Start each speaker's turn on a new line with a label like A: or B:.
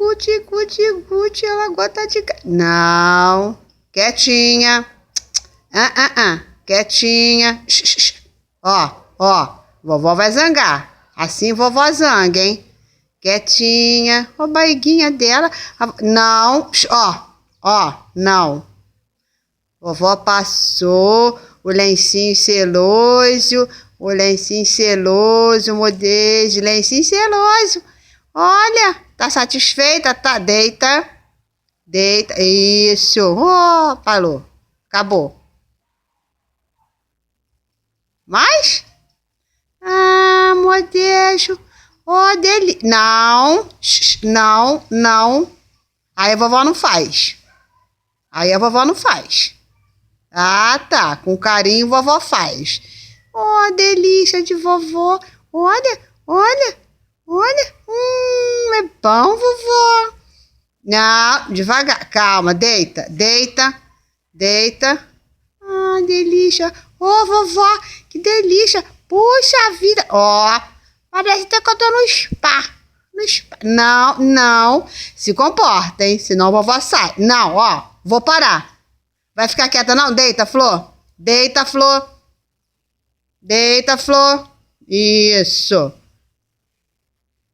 A: Guti, ela gosta de... Não, quietinha. Quietinha. Ó, vovó vai zangar. Assim vovó zanga, hein? Quietinha. Ó, a barriguinha dela. Não, não. Vovó passou o lencinho seloso, modelo de lencinho seloso. Olha, tá satisfeita? Tá, deita. Isso. Oh, parou. Acabou. Mais? Ah, modelo. Oh, Não. Aí a vovó não faz. Ah, tá. Com carinho, vovó faz. Oh, delícia de vovó. Olha. É bom, vovó. Não, devagar. Calma, deita. Ah, delícia. Oh, vovó, que delícia. Puxa vida. Ó, parece até que eu tô no spa. Não. Se comporta, hein? Senão a vovó sai. Não, ó. Vou parar. Vai ficar quieta, não? Deita, Flor. Deita, Flor. Isso.